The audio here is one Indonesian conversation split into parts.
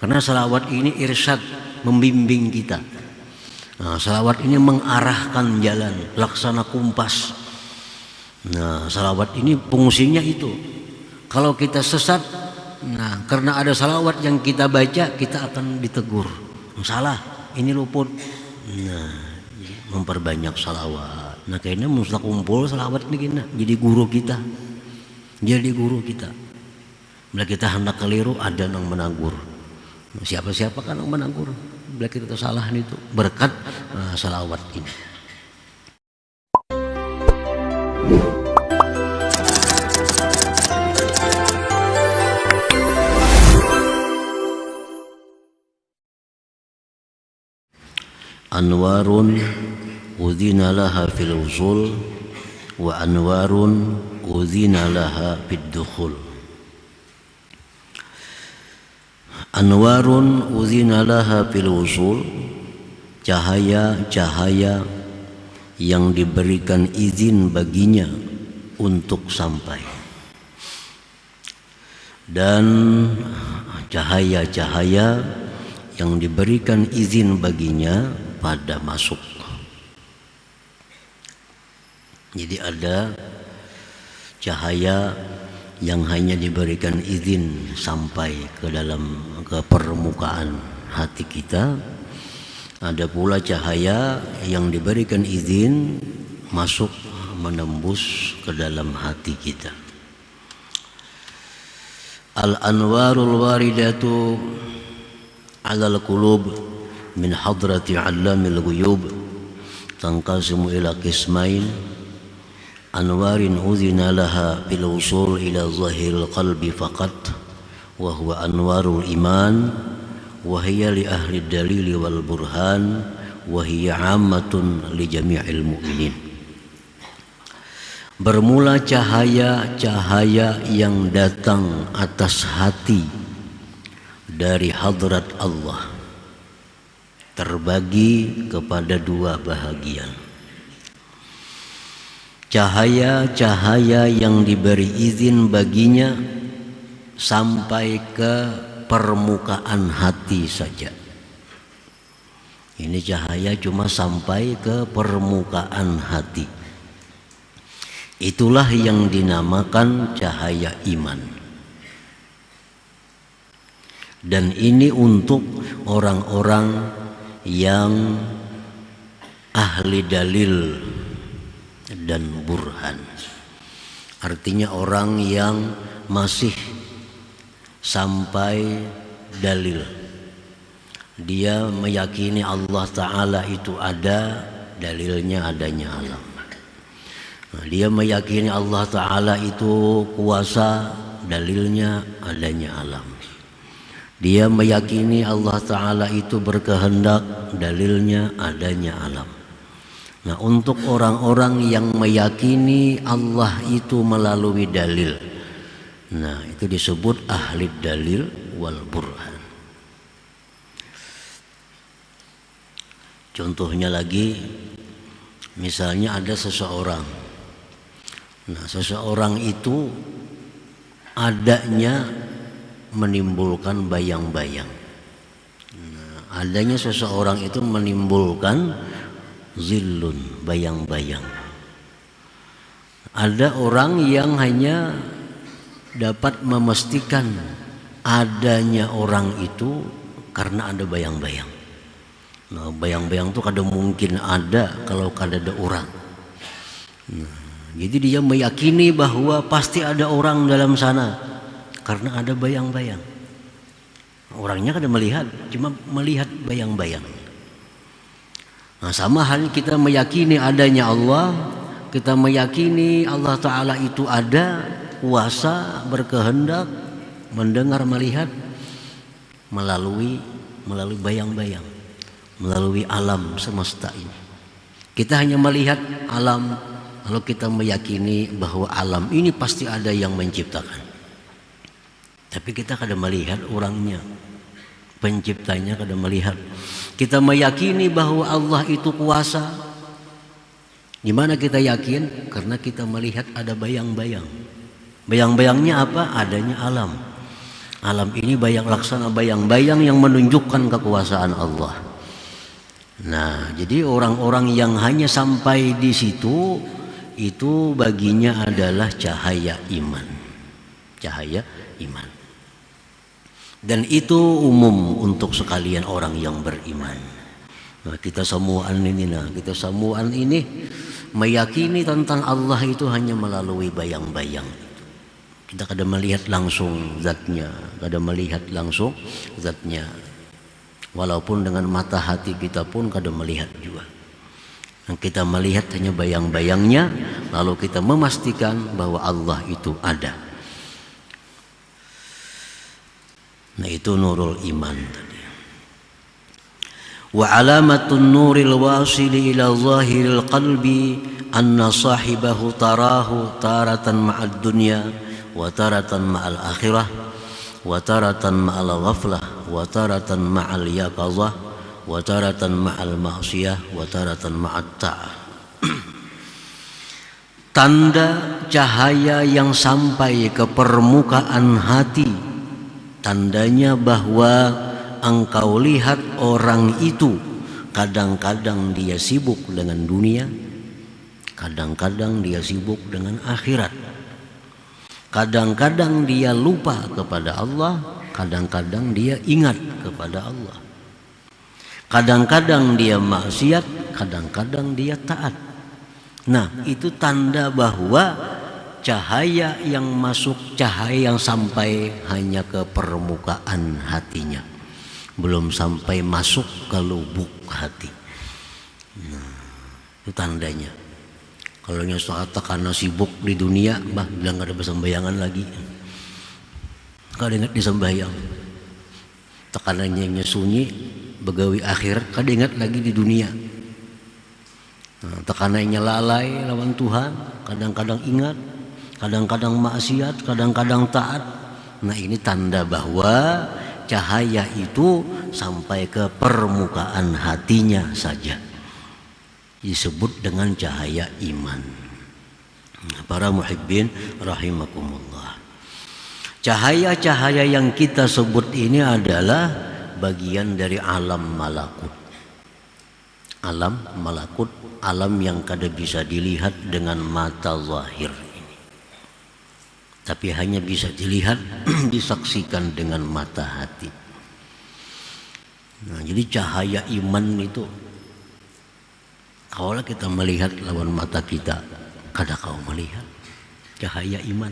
Karena salawat ini irsyad, membimbing kita. Nah, salawat ini mengarahkan jalan, laksana kumpas. Nah, salawat ini fungsinya itu. Kalau kita sesat, nah karena ada salawat yang kita baca, kita akan ditegur. Salah, ini luput. Nah, memperbanyak salawat. Nah, kayaknya mesti kumpul salawat ini kena jadi guru kita. Jadi guru kita. Bila kita hendak keliru, ada yang menegur. Siapa-siapa kan yang menegur. Bila kita salah itu berkat salawat ini. Anwarun udzina laha fil usul wa anwarun udzina laha fid dukhul. Anwarun udzina laha fil usul, cahaya-cahaya yang diberikan izin baginya untuk sampai, dan cahaya-cahaya yang diberikan izin baginya pada masuk. Jadi ada cahaya yang hanya diberikan izin sampai ke permukaan hati kita. Ada pula cahaya yang diberikan izin masuk menembus ke dalam hati kita. Al-anwarul waridatu 'alal qulub min hadrati 'allamil ghuyub tanqasimu ila qismain anwarin udzina laha bil usul ila zahiril qalbi faqat wa huwa anwarul iman wa hiya li ahli dalil wal burhan wa hiya 'ammatun li jami'il mu'minin. Bermula cahaya-cahaya yang datang atas hati dari hadrat Allah, terbagi kepada dua bahagian. Cahaya-cahaya yang diberi izin baginya sampai ke permukaan hati saja. Ini cahaya cuma sampai ke permukaan hati. Itulah yang dinamakan cahaya iman. Dan ini untuk orang-orang yang ahli dalil dan burhan. Artinya orang yang masih sampai dalil. Dia meyakini Allah Ta'ala itu ada, dalilnya adanya alam. Dia meyakini Allah Ta'ala itu kuasa, dalilnya adanya alam. Dia meyakini Allah Ta'ala itu berkehendak, dalilnya adanya alam. Nah, untuk orang-orang yang meyakini Allah itu melalui dalil, nah itu disebut ahli dalil wal burhan. Contohnya lagi, misalnya ada seseorang. Nah, seseorang itu adanya menimbulkan bayang-bayang. Nah, adanya seseorang itu menimbulkan zillun, bayang-bayang. Ada orang yang hanya dapat memastikan adanya orang itu karena ada bayang-bayang. Nah, bayang-bayang itu kadang mungkin ada kalau kada ada orang. Nah, jadi dia meyakini bahwa pasti ada orang dalam sana karena ada bayang-bayang. Orangnya kada melihat, cuma melihat bayang-bayang. Nah, sama halnya kita meyakini adanya Allah, kita meyakini Allah Ta'ala itu ada, kuasa, berkehendak, mendengar, melihat melalui bayang-bayang, melalui alam semesta ini. Kita hanya melihat alam, lalu kita meyakini bahwa alam ini pasti ada yang menciptakan. Tapi kita kada melihat orangnya, penciptanya kada melihat. Kita meyakini bahwa Allah itu kuasa. Di mana kita yakin? Karena kita melihat ada bayang-bayang. Bayang-bayangnya apa? Adanya alam. Alam ini laksana bayang-bayang yang menunjukkan kekuasaan Allah. Nah, jadi orang-orang yang hanya sampai di situ itu baginya adalah cahaya iman. Cahaya iman. Dan itu umum untuk sekalian orang yang beriman. Nah, kita semuaan ini meyakini tentang Allah itu hanya melalui bayang-bayang. Kita kadang melihat langsung zatnya, walaupun dengan mata hati kita pun kadang melihat juga. Yang kita melihat hanya bayang-bayangnya, lalu kita memastikan bahwa Allah itu ada. Nah, itu nurul iman tadi. Wa alamatun nuril wasili ila zahiril qalbi anna sahibahu tarahu taratan ma'ad dunya wa taratan ma'al akhirah wa taratan ma'al ghaflah wa taratan ma'al yaqazah wa taratan ma'al ma'siyah wa taratan ma'at ta'ah. Tanda cahaya yang sampai ke permukaan hati, tandanya bahwa engkau lihat orang itu kadang-kadang dia sibuk dengan dunia, kadang-kadang dia sibuk dengan akhirat, kadang-kadang dia lupa kepada Allah, kadang-kadang dia ingat kepada Allah, kadang-kadang dia maksiat, kadang-kadang dia taat. Nah, itu tanda bahwa cahaya yang masuk, cahaya yang sampai hanya ke permukaan hatinya, belum sampai masuk ke lubuk hati. Nah, itu tandanya. Kalau yang karena sibuk di dunia, bilang gak ada sembayangan lagi, gak ada ingat di sembayang. Tekanannya sunyi, begawi akhir, gak ada ingat lagi di dunia. Nah, tekanannya lalai lawan Tuhan, kadang-kadang ingat, kadang-kadang maksiat, kadang-kadang taat. Nah, ini tanda bahwa cahaya itu sampai ke permukaan hatinya saja, disebut dengan cahaya iman. Para muhibbin rahimakumullah, cahaya-cahaya yang kita sebut ini adalah bagian dari alam malakut. Alam malakut, alam yang kada bisa dilihat dengan mata zahir, tapi hanya bisa dilihat, disaksikan dengan mata hati. Nah, jadi cahaya iman itu, kalau kita melihat lawan mata kita, kada kau melihat cahaya iman.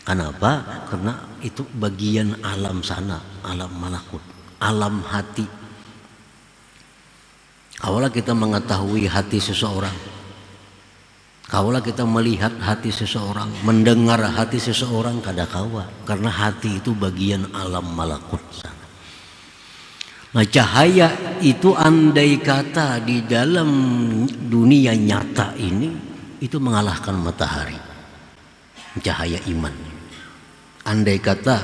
Kenapa? Karena itu bagian alam sana, alam malakut, alam hati. Kalau kita mengetahui hati seseorang, kaulah kita melihat hati seseorang, mendengar hati seseorang, kada kawa, karena hati itu bagian alam malakut sana. Nah, cahaya itu andai kata di dalam dunia nyata ini itu mengalahkan matahari, cahaya iman. Andai kata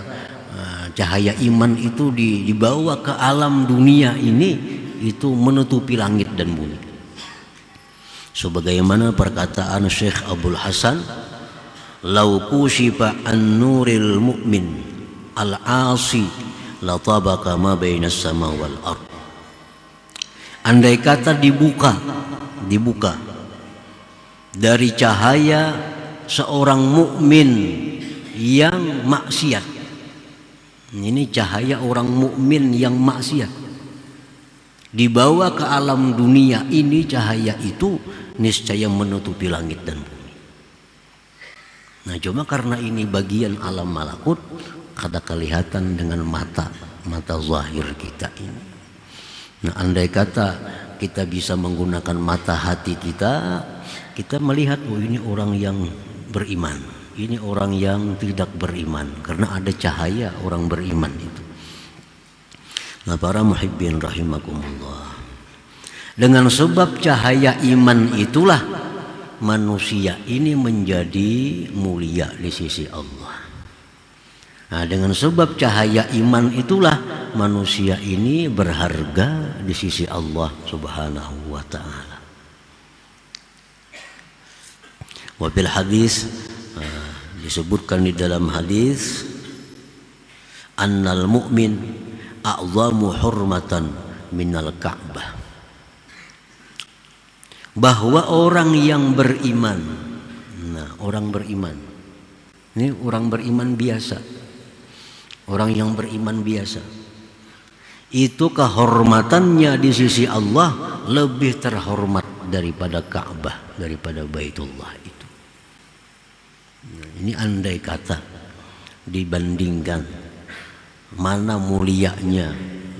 cahaya iman itu dibawa ke alam dunia ini, itu menutupi langit dan bumi. Sebagaimana perkataan Syekh Abdul Hasan, "Lau kushifa an-nuril mu'min al-'asi la tabaqa ma bainas sama wal ard." Andai kata dibuka dari cahaya seorang mukmin yang maksiat. Ini cahaya orang mukmin yang maksiat, dibawa ke alam dunia ini, cahaya itu niscaya menutupi langit dan bumi. Nah, cuma karena ini bagian alam malakut, kada kelihatan dengan mata zahir kita ini. Nah, andai kata kita bisa menggunakan mata hati kita, kita melihat, oh ini orang yang beriman, ini orang yang tidak beriman, karena ada cahaya orang beriman itu. Nah, para muhibbin rahimakumullah, dengan sebab cahaya iman itulah manusia ini menjadi mulia di sisi Allah. Nah, dengan sebab cahaya iman itulah manusia ini berharga di sisi Allah Subhanahu wa ta'ala. Wabil hadis, disebutkan di dalam hadis, annal mu'min a'zamu hurmatan minal Ka'bah. Bahwa orang yang beriman, nah orang beriman, ini orang beriman biasa, orang yang beriman biasa, itu kehormatannya di sisi Allah lebih terhormat daripada Ka'bah, daripada Baitullah itu. Nah, ini andai kata dibandingkan mana mulianya,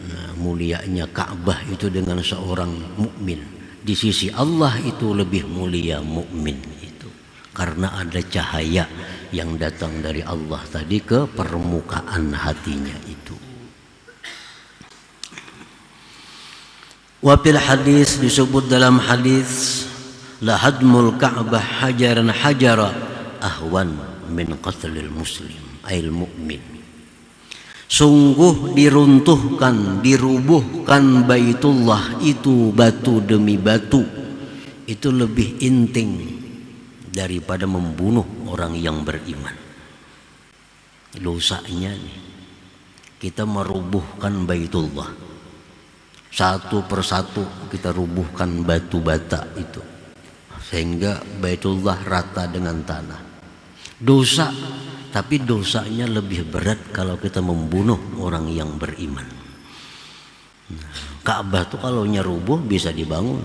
nah, mulianya Ka'bah itu dengan seorang mukmin. Di sisi Allah itu lebih mulia mukmin itu, karena ada cahaya yang datang dari Allah tadi ke permukaan hatinya itu. Wa fil hadis, disebut dalam hadis, la hadmul Ka'bah hajaran hajara ahwan min qatlil muslim ail mu'min. Sungguh diruntuhkan, dirubuhkan Baitullah itu batu demi batu, itu lebih inting daripada membunuh orang yang beriman. Dosanya nih, kita merubuhkan Baitullah, satu persatu kita rubuhkan batu bata itu, sehingga Baitullah rata dengan tanah. Dosa, tapi dosanya lebih berat kalau kita membunuh orang yang beriman. Ka'bah tuh kalau nyerubuh bisa dibangun,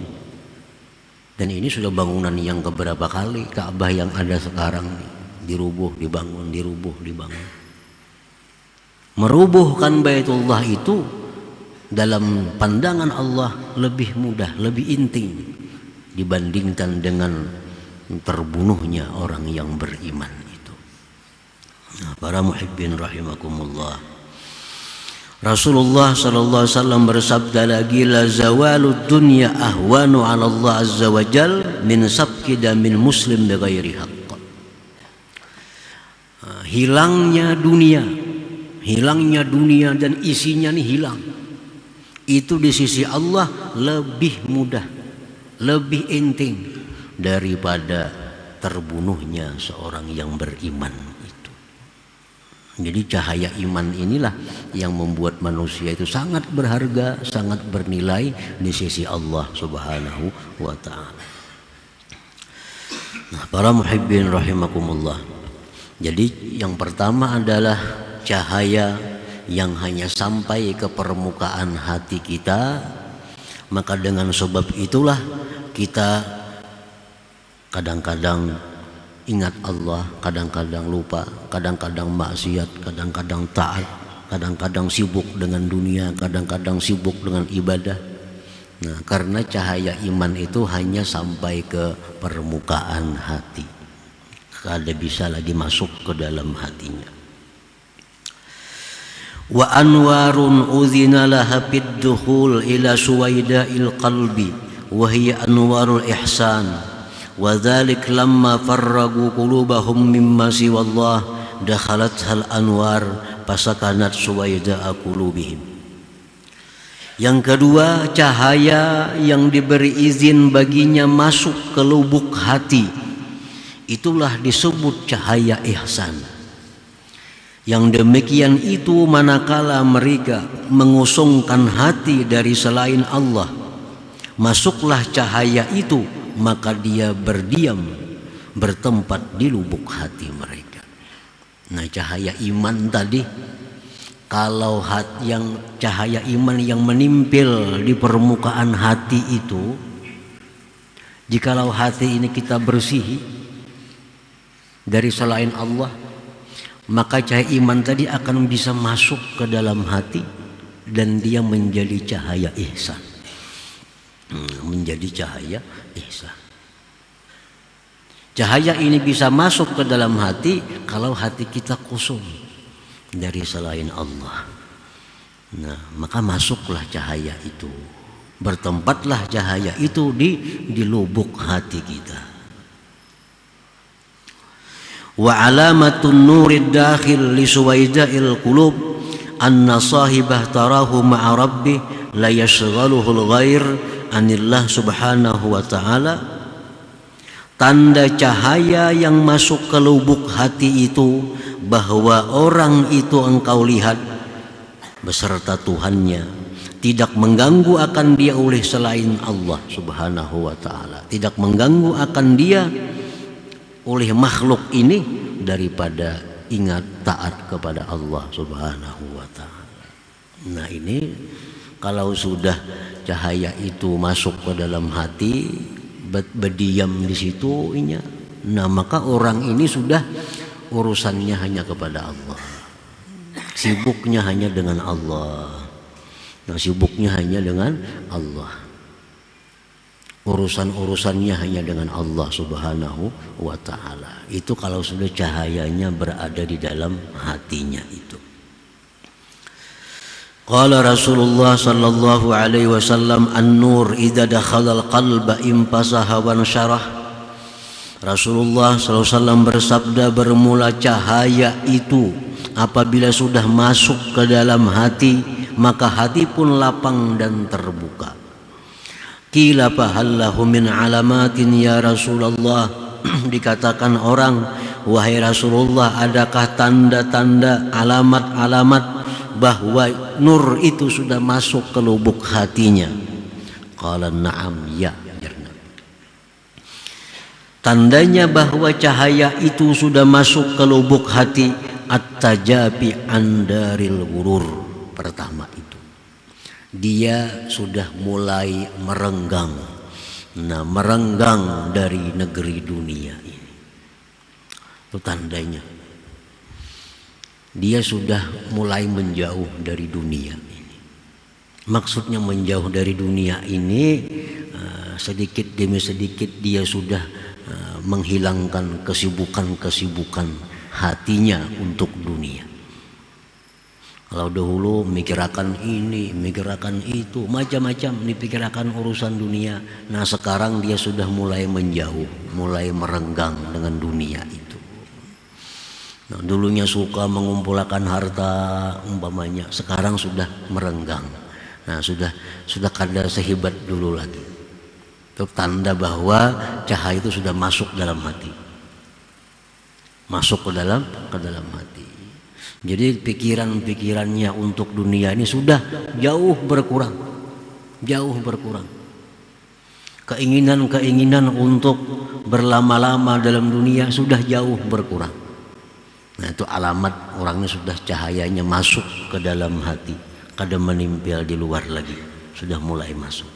dan ini sudah bangunan yang keberapa kali Ka'bah yang ada sekarang dirubuh, dibangun, dirubuh, dibangun. Merubuhkan Baitullah itu dalam pandangan Allah lebih mudah, lebih intim dibandingkan dengan terbunuhnya orang yang beriman itu. Nah, para muhibbin rahimakumullah, Rasulullah sallallahu alaihi wasallam bersabda lagi, la zawalud dunya ahwanu 'ala Allah azza wa jal min sabqi damil muslim bighairi haqq. Hilangnya dunia dan isinya nih hilang, itu di sisi Allah lebih mudah, lebih intim daripada terbunuhnya seorang yang beriman itu. Jadi cahaya iman inilah yang membuat manusia itu sangat berharga, sangat bernilai di sisi Allah Subhanahu wa ta'ala. Nah, para muhibbin rahimakumullah, jadi yang pertama adalah cahaya yang hanya sampai ke permukaan hati kita. Maka dengan sebab itulah kita kadang-kadang ingat Allah, kadang-kadang lupa, kadang-kadang maksiat, kadang-kadang taat, kadang-kadang sibuk dengan dunia, kadang-kadang sibuk dengan ibadah. Nah, karena cahaya iman itu hanya sampai ke permukaan hati, kada bisa lagi masuk ke dalam hatinya. Wa anwarun udhina laha fid dukhul ila suwaida'il qalbi wa hiya anwarul ihsan wa dhalik lamma farragu qulubahum mimma siwallah dakhalat hal anwar fasakanat suwaida'a qulubihim. Yang kedua, cahaya yang diberi izin baginya masuk ke lubuk hati, itulah disebut cahaya ihsan. Yang demikian itu manakala mereka mengusungkan hati dari selain Allah, masuklah cahaya itu, maka dia berdiam, bertempat di lubuk hati mereka. Nah, cahaya iman tadi, kalau yang cahaya iman yang menimpil di permukaan hati itu, jikalau hati ini kita bersihi dari selain Allah, maka cahaya iman tadi akan bisa masuk ke dalam hati dan dia menjadi cahaya ihsan. Menjadi cahaya ihsan. Cahaya ini bisa masuk ke dalam hati kalau hati kita kosong dari selain Allah. Nah, maka masuklah cahaya itu, bertempatlah cahaya itu di lubuk hati kita. Wa alamatun nurid dakhil li suwaida'il qulub anna sahibah tarahu ma'a rabbih la yashghaluhu al-ghair anillah subhanahu wa ta'ala. Tanda cahaya yang masuk ke lubuk hati itu bahwa orang itu engkau lihat beserta Tuhannya, tidak mengganggu akan dia oleh selain Allah Subhanahu wa ta'ala, tidak mengganggu akan dia oleh makhluk ini daripada ingat taat kepada Allah Subhanahu wa ta'ala. Nah ini kalau sudah cahaya itu masuk ke dalam hati, berdiam di situ, nah maka orang ini sudah urusannya hanya kepada Allah, sibuknya hanya dengan Allah. Nah sibuknya hanya dengan Allah, urusannya hanya dengan Allah Subhanahu wa ta'ala. Itu kalau sudah cahayanya berada di dalam hatinya itu. Qala Rasulullah sallallahu alaihi wasallam, an-nur idza dakhala al-qalba infasaha wa syarah. Rasulullah sallallahu alaihi wasallam bersabda, bermula cahaya itu apabila sudah masuk ke dalam hati, maka hati pun lapang dan terbuka. Qila fahallahu min alamatin ya Rasulullah. Dikatakan orang, wahai Rasulullah, adakah tanda-tanda, alamat-alamat bahwa nur itu sudah masuk ke lubuk hatinya? Qala na'am, ya. Tandanya bahwa cahaya itu sudah masuk ke lubuk hati, at-tajabi andaril ghurur. Pertama itu dia sudah mulai merenggang. Nah, merenggang dari negeri dunia ini, itu tandanya dia sudah mulai menjauh dari dunia ini. Maksudnya menjauh dari dunia ini, sedikit demi sedikit dia sudah menghilangkan kesibukan hatinya untuk dunia. Kalau dahulu mikirakan ini, mikirakan itu, macam-macam dipikirkan urusan dunia. Nah sekarang dia sudah mulai menjauh, mulai merenggang dengan dunia itu. Nah, dulunya suka mengumpulkan harta umpamanya, sekarang sudah merenggang. Nah sudah kada sehebat dulu lagi. Itu tanda bahwa cahaya itu sudah masuk dalam hati, masuk ke dalam hati. Jadi pikiran-pikirannya untuk dunia ini sudah jauh berkurang. Keinginan-keinginan untuk berlama-lama dalam dunia sudah jauh berkurang. Nah itu alamat orangnya sudah cahayanya masuk ke dalam hati, kada menimpil di luar lagi, sudah mulai masuk.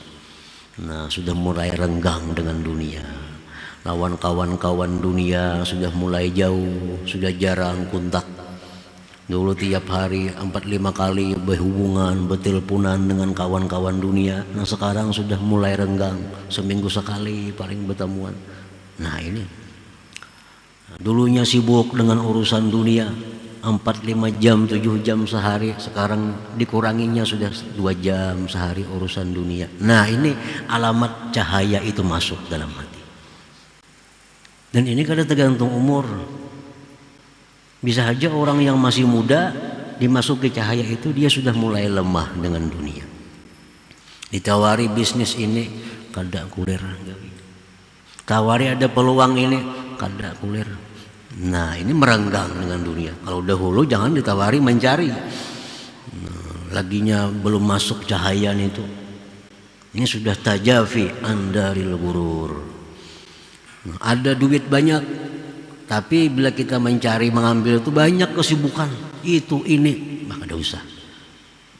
Nah sudah mulai renggang dengan dunia. Lawan kawan-kawan dunia sudah mulai jauh, sudah jarang kontak. Dulu tiap hari 4-5 kali berhubungan, berteleponan dengan kawan-kawan dunia. Nah sekarang sudah mulai renggang, seminggu sekali paling bertemuan. Nah ini dulunya sibuk dengan urusan dunia 4-5 jam, 7 jam sehari, sekarang dikuranginya sudah 2 jam sehari urusan dunia. Nah ini alamat cahaya itu masuk dalam hati. Dan ini kadang tergantung umur. Bisa saja orang yang masih muda dimasuki cahaya itu dia sudah mulai lemah dengan dunia. Ditawari bisnis ini kada kulir, tawari ada peluang ini kada kulir. Nah ini merenggang dengan dunia. Kalau dahulu jangan ditawari mencari, laginya belum masuk cahaya itu. Ini sudah tajafi andaril ghurur. Ada duit banyak, tapi bila kita mencari mengambil itu banyak kesibukan, itu ini, maka tidak usah.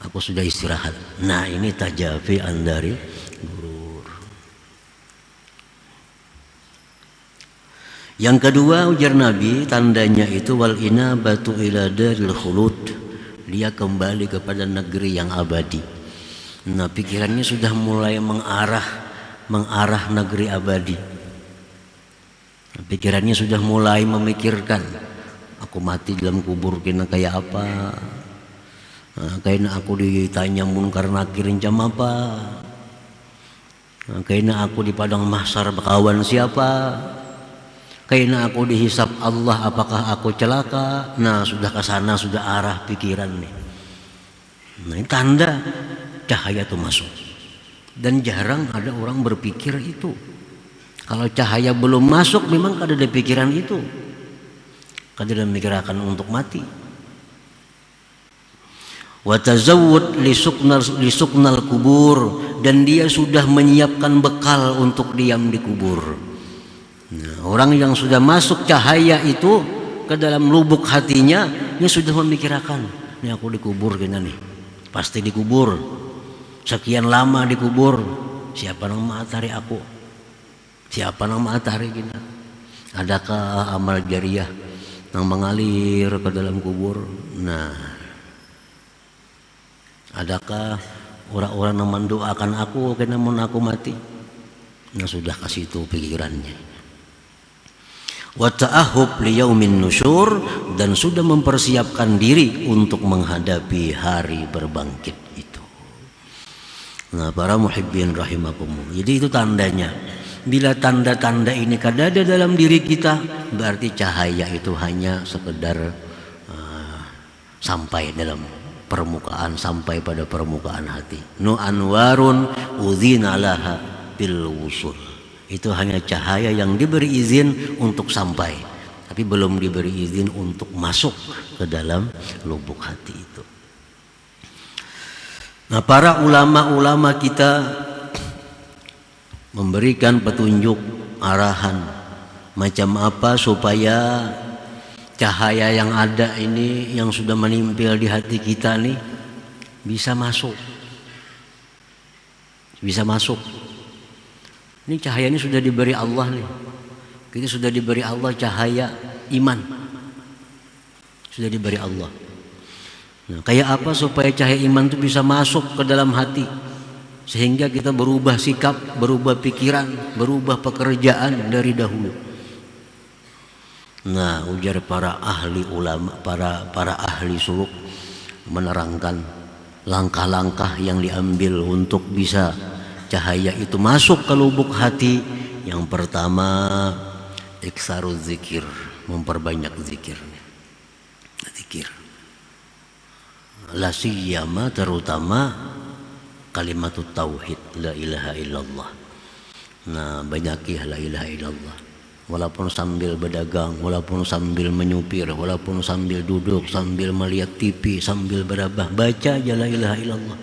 Aku sudah istirahat. Nah ini tajafi andari ghurur. Yang kedua ujar Nabi, tandanya itu wal inabatu ila daril khulud. Dia kembali kepada negeri yang abadi. Nah pikirannya sudah mulai mengarah negeri abadi. Pikirannya sudah mulai memikirkan, aku mati dalam kubur kena kayak apa, kayaknya aku ditanya munkar nakir jam apa, kayaknya aku di padang mahsyar berkawan siapa, kayaknya aku dihisap Allah apakah aku celaka. Nah sudah ke sana, sudah arah pikiran nih. Nah ini tanda cahaya itu masuk. Dan jarang ada orang berpikir itu. Kalau cahaya belum masuk memang kada ada pikiran itu, kada ada memikirkan untuk mati. Wa tazawwud li suknal kubur, dan dia sudah menyiapkan bekal untuk diam di kubur. Nah, orang yang sudah masuk cahaya itu ke dalam lubuk hatinya, dia sudah memikirkan, ini aku dikubur gini nih, pasti dikubur, sekian lama dikubur, siapa nang matahari aku, siapa nang matahari gini, adakah amal jariah yang mengalir ke dalam kubur? Nah, adakah orang-orang yang mendoakan aku karena mau aku mati? Nah, sudah kasih itu pikirannya. Wa ta'ahub li yaumin nusyur, dan sudah mempersiapkan diri untuk menghadapi hari berbangkit itu. Nah, para muhibbin rahimakumullah. Jadi itu tandanya. Bila tanda-tanda ini ada dalam diri kita, berarti cahaya itu hanya sekedar sampai dalam permukaan, sampai pada permukaan hati. Nu anwarun udzina laha bil wusul. Itu hanya cahaya yang diberi izin untuk sampai, tapi belum diberi izin untuk masuk ke dalam lubuk hati itu. Nah, para ulama-ulama kita memberikan petunjuk, arahan macam apa supaya cahaya yang ada ini, yang sudah menimpil di hati kita nih, bisa masuk. Bisa masuk. Ini cahaya ini sudah diberi Allah nih. Kita sudah diberi Allah cahaya iman. Sudah diberi Allah. Nah, kayak apa supaya cahaya iman itu bisa masuk ke dalam hati, sehingga kita berubah sikap, berubah pikiran, berubah pekerjaan dari dahulu. Nah, ujar para ahli ulama, para ahli suluk menerangkan langkah-langkah yang diambil untuk bisa cahaya itu masuk ke lubuk hati. Yang pertama, iksaruz zikir, memperbanyak zikir. Zikir. La siyama, terutama kalimatut tauhid, la ilaha illallah. Nah, banyakilah la ilaha illallah. Walaupun sambil berdagang, walaupun sambil menyupir, walaupun sambil duduk, sambil melihat TV, sambil berabah, baca aja la ilaha illallah.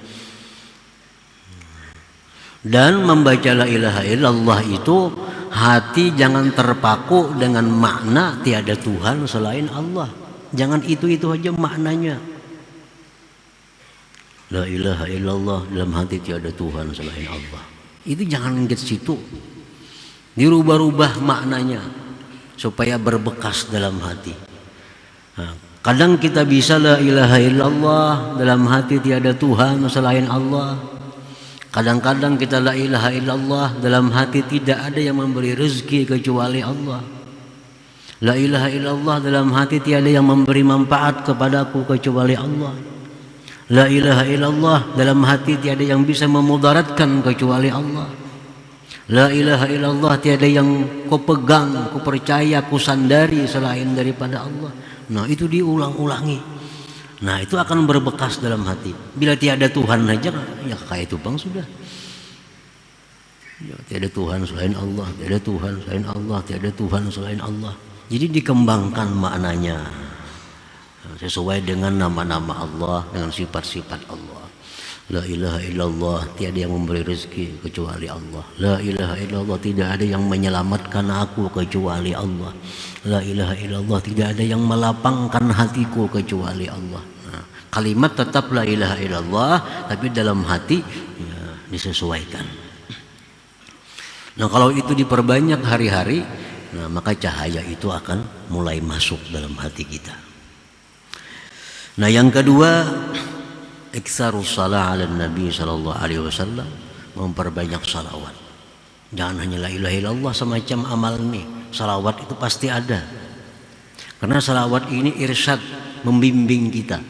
Dan membaca la ilaha illallah itu, hati jangan terpaku dengan makna tiada Tuhan selain Allah. Jangan itu aja maknanya. La ilaha illallah, dalam hati tiada Tuhan selain Allah. Itu jangan ke situ. Dirubah-rubah maknanya supaya berbekas dalam hati. Nah, kadang kita bisa la ilaha illallah, dalam hati tiada Tuhan selain Allah. Kadang-kadang kita la ilaha illallah, dalam hati tidak ada yang memberi rezeki kecuali Allah. La ilaha illallah, dalam hati tiada yang memberi manfaat kepadaku kecuali Allah. La ilaha illallah, dalam hati tiada yang bisa memudaratkan kecuali Allah. La ilaha illallah, tiada yang kau pegang, kau percaya, kau sandari selain daripada Allah. Nah, itu diulang-ulangi. Nah, itu akan berbekas dalam hati. Bila tiada Tuhan aja, ya kayak itu bang sudah. Ya, tiada Tuhan selain Allah, tiada Tuhan selain Allah, tiada Tuhan selain Allah. Jadi dikembangkan maknanya sesuai dengan nama-nama Allah, dengan sifat-sifat Allah. La ilaha illallah, tiada yang memberi rezeki kecuali Allah. La ilaha illallah, tidak ada yang menyelamatkan aku kecuali Allah. La ilaha illallah, tidak ada yang melapangkan hatiku kecuali Allah. Nah, kalimat tetap la ilaha illallah, tapi dalam hati ya, disesuaikan. Nah, kalau itu diperbanyak hari-hari, nah, maka cahaya itu akan mulai masuk dalam hati kita. Nah, yang kedua, iksarus salah ala Nabi sallallahu alaihi wasallam, memperbanyak salawat. Jangan hanya la ilaha illallah semacam amal nih. Salawat itu pasti ada. Karena salawat ini irsyad, membimbing kita.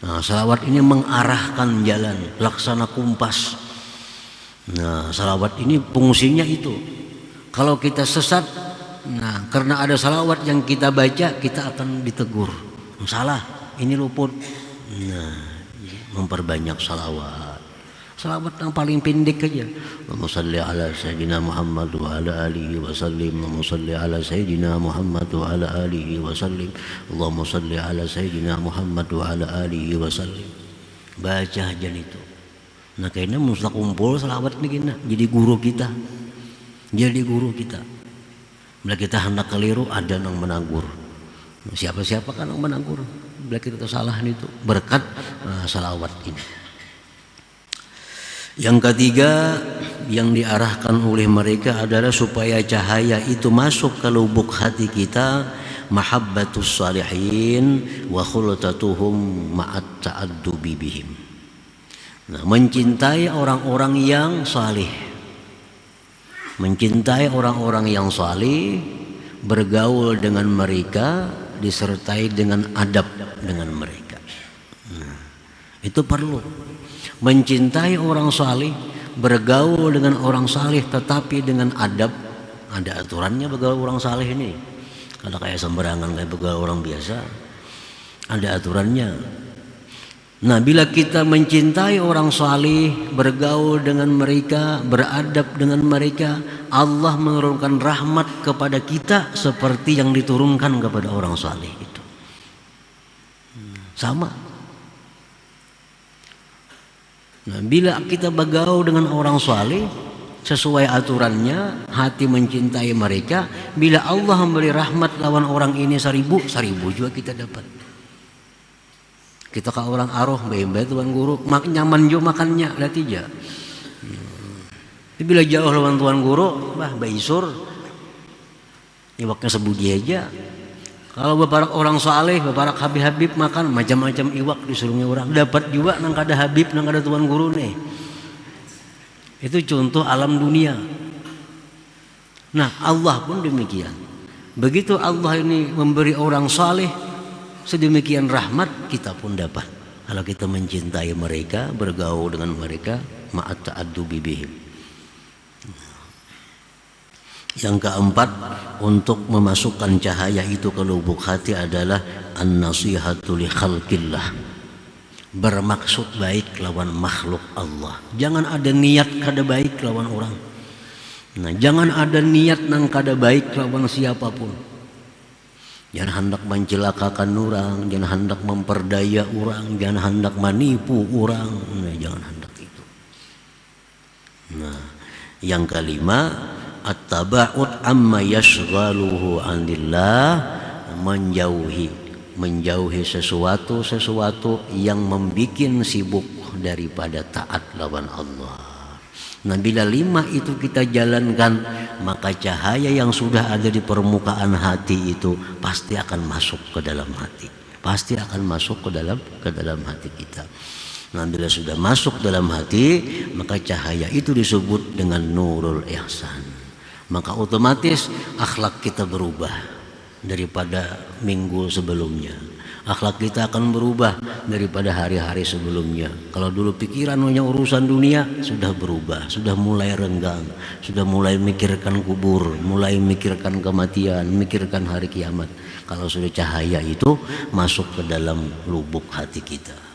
Nah, salawat ini mengarahkan jalan, laksana kumpas. Nah, salawat ini fungsinya itu. Kalau kita sesat, nah karena ada salawat yang kita baca, kita akan ditegur. Salah, ini luput. Nah, memperbanyak salawat. Salawat yang paling pendek aja. Allahumma shalli ala sayyidina Muhammad wa ala alihi wa sallim. Allahumma shalli ala sayyidina Muhammad wa ala alihi wa sallim. Allahumma shalli ala sayyidina Muhammad wa ala alihi wa sallim. baca aja itu. Nah kayaknya mesti kumpul selawat nih kena jadi guru kita, bila kita hendak keliru ada yang menagur. Siapa-siapa kan yang menagur bila kita salah itu berkat salawat ini. Yang ketiga yang diarahkan oleh mereka adalah supaya cahaya itu masuk ke lubuk hati kita, mahabbatus salihin wa khultatuhum ma'at ta'addubi bihim. Nah, mencintai orang-orang yang salih, mencintai orang-orang yang salih, bergaul dengan mereka, disertai dengan adab dengan mereka. Nah, itu perlu. Mencintai orang salih, bergaul dengan orang salih, tetapi dengan adab. Ada aturannya bergaul orang salih ini. Kalau kayak sembarangan kayak bergaul orang biasa, ada aturannya. Nah, bila kita mencintai orang salih, bergaul dengan mereka, beradab dengan mereka, Allah menurunkan rahmat kepada kita seperti yang diturunkan kepada orang salih itu. Sama. Nah, bila kita bergaul dengan orang salih sesuai aturannya, hati mencintai mereka, bila Allah memberi rahmat lawan orang ini 1000 juga kita dapat. Kita ke orang aroh baik tuan guru nyaman jo makannya lah tiga. Bila jauh lawan tuan guru bah baisur iwaknya sebudi aja. Kalau beberapa orang saleh beberapa habib makan macam-macam iwak disuruhnya orang dapat juga nang kada habib nang kada tuan guru nih. Itu contoh alam dunia. Nah Allah pun demikian. Begitu Allah ini memberi orang saleh sedemikian rahmat kita pun dapat kalau kita mencintai mereka, bergaul dengan mereka, ma'at ta'addubi bihim. Yang keempat, untuk memasukkan cahaya itu ke lubuk hati adalah an-nasihatu li khalqillah, bermaksud baik lawan makhluk Allah. Jangan ada niat kada baik lawan orang. Nah, jangan ada niat nang kada baik lawan siapapun. Jangan hendak mencelakakan orang, jangan hendak memperdaya orang, jangan hendak menipu orang. Nah, jangan hendak itu. Nah, yang kelima, at-taba'ud amma yashghaluhu 'anillah, menjauhi sesuatu yang membikin sibuk daripada taat lawan Allah. Nah, bila 5 itu kita jalankan, maka cahaya yang sudah ada di permukaan hati itu pasti akan masuk ke dalam hati. Pasti akan masuk ke dalam hati kita. Nah, bila sudah masuk dalam hati, maka cahaya itu disebut dengan nurul ihsan. Maka otomatis akhlak kita berubah daripada minggu sebelumnya. Akhlak kita akan berubah daripada hari-hari sebelumnya. Kalau dulu pikiran hanya urusan dunia, sudah berubah, sudah mulai renggang, sudah mulai mikirkan kubur, mulai mikirkan kematian, mikirkan hari kiamat. Kalau sudah cahaya itu masuk ke dalam lubuk hati kita.